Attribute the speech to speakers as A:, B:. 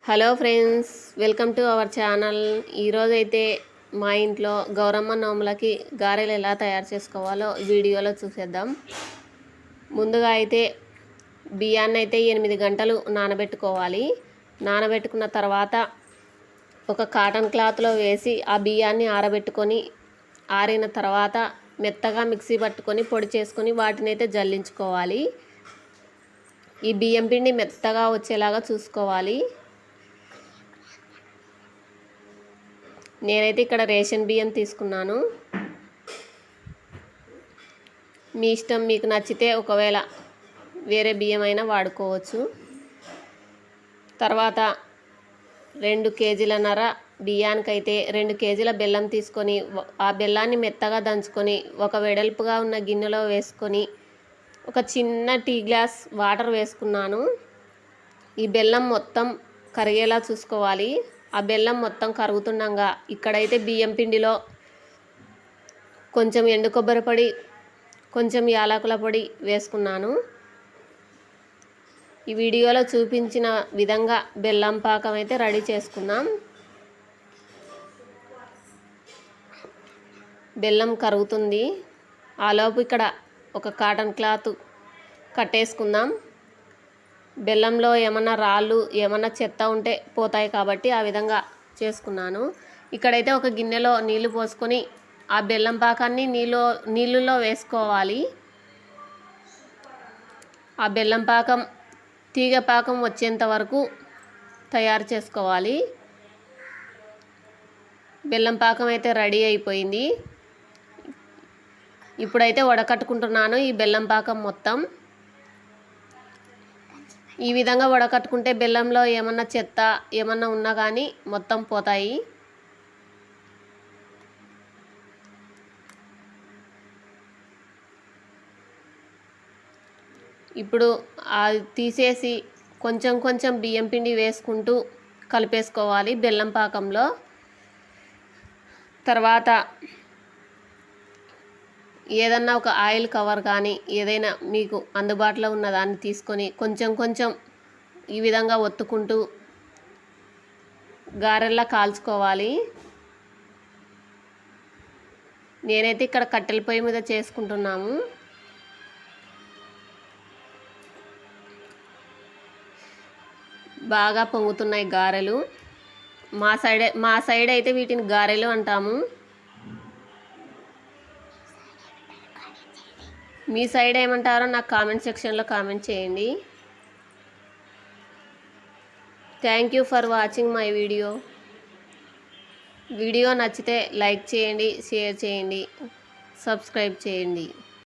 A: Hello friends, welcome to our channel. ఈరోజైతే మా ఇంట్లో గౌరమ్మ నోములకి గారెలు ఎలా తయారు చేసుకోవాలో వీడియోలో చూసేద్దాం. ముందుగా అయితే బియ్యాన్ని అయితే 8 గంటలు నానబెట్టుకోవాలి. నానబెట్టుకున్న తర్వాత ఒక కాటన్ క్లాత్లో వేసి ఆ బియ్యాన్ని ఆరబెట్టుకొని ఆరిన తర్వాత మెత్తగా మిక్సీ పట్టుకొని పొడి చేసుకొని వాటిని అయితే జల్లించుకోవాలి. ఈ బియ్యం పిండి మెత్తగా వచ్చేలాగా చూసుకోవాలి. నేనైతే ఇక్కడ రేషన్ బియ్యం తీసుకున్నాను. మీ ఇష్టం, మీకు నచ్చితే ఒకవేళ వేరే బియ్యం అయినా వాడుకోవచ్చు. తర్వాత 2 కేజీలన్నర బియ్యానికైతే 2 కేజీల బెల్లం తీసుకొని ఆ బెల్లాన్ని మెత్తగా దంచుకొని ఒక వెడల్పుగా ఉన్న గిన్నెలో వేసుకొని ఒక చిన్న టీ గ్లాస్ వాటర్ వేసుకున్నాను. ఈ బెల్లం మొత్తం కరిగేలా చూసుకోవాలి. ఆ బెల్లం మొత్తం కరుగుతుండగా ఇక్కడైతే బియ్యం పిండిలో కొంచెం ఎండు కొబ్బరి పొడి, కొంచెం యాలకుల పొడి వేసుకున్నాను. ఈ వీడియోలో చూపించిన విధంగా బెల్లం పాకం అయితే రెడీ చేసుకున్నాం. బెల్లం కరుగుతుంది. ఆలోపు ఇక్కడ ఒక కాటన్ క్లాత్ కట్టేసుకుందాం. బెల్లంలో ఏమన్నా రాళ్ళు, ఏమన్నా చెత్త ఉంటే పోతాయి కాబట్టి ఆ విధంగా చేసుకున్నాను. ఇక్కడైతే ఒక గిన్నెలో నీళ్లు పోసుకొని ఆ బెల్లం పాకాన్ని నీళ్ళలో వేసుకోవాలి. ఆ బెల్లం పాకం తీగ పాకం వచ్చేంత వరకు తయారు చేసుకోవాలి. బెల్లం పాకం అయితే రెడీ అయిపోయింది. ఇప్పుడైతే వడకట్టుకుంటున్నాను ఈ బెల్లం పాకం మొత్తం. ఈ విధంగా వడకట్టుకుంటే బెల్లంలో ఏమన్నా చెత్త ఏమన్నా ఉన్నా కానీ మొత్తం పోతాయి. ఇప్పుడు తీసేసి కొంచెం కొంచెం బియ్యం పిండి వేసుకుంటూ కలిపేసుకోవాలి బెల్లం పాకంలో. తర్వాత ఏదన్నా ఒక ఆయిల్ కవర్ కానీ ఏదైనా మీకు అందుబాటులో ఉన్న దాన్ని తీసుకొని కొంచెం కొంచెం ఈ విధంగా ఒత్తుకుంటూ గారెల్లా కాల్చుకోవాలి. నేనైతే ఇక్కడ కట్టెల పొయ్యి మీద చేసుకుంటున్నాము. బాగా పొంగుతున్నాయి గారెలు. మా సైడ్ అయితే వీటిని గారెలు అంటాము. మీ సైడ్ ఏమంటారో నాకు కామెంట్ సెక్షన్లో కామెంట్ చేయండి. Thank you for watching my video. Video నచ్చితే లైక్ చేయండి, షేర్ చేయండి, సబ్స్క్రైబ్ చేయండి.